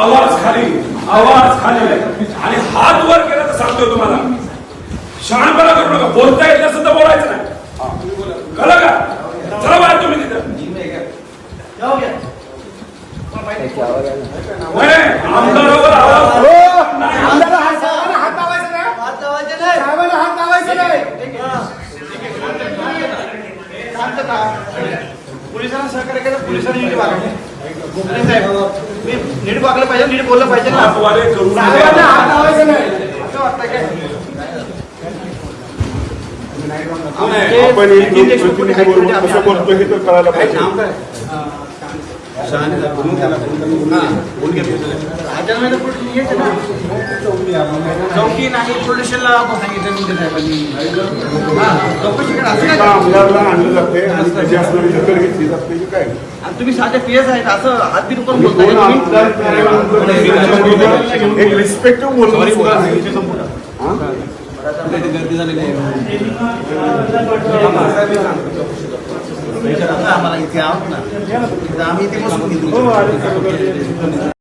आवाज खाली आणि हात वर केला तर सांगतोय तुम्हाला. शहाणपणा करू नका. बोलता येत नसेल तर बोलायचं नाही. कळलं का? चला बाहेर तुम्ही तिथं. आमदारावर आवाज पोलिसांना सहकार्य केलं. पोलिसांनी नीट वागले. नीट वागलं पाहिजे. नीट बोललं पाहिजे. हात वाटतं काय आपण कसं बोलतो हे तर कळायला पाहिजे. चौकी नाही पोलिसला आमदारला आणलं जाते आणि त्याची असणारी दखल घेतली जाते की काय. आणि तुम्ही साधे पीएस आहेत असं हात बिन करून एक रिस्पेक्टिव्ह बोलून गर्दी झालेली आहे. आम्हाला इथे आहोत ना. आम्ही इथे बसून घेतो.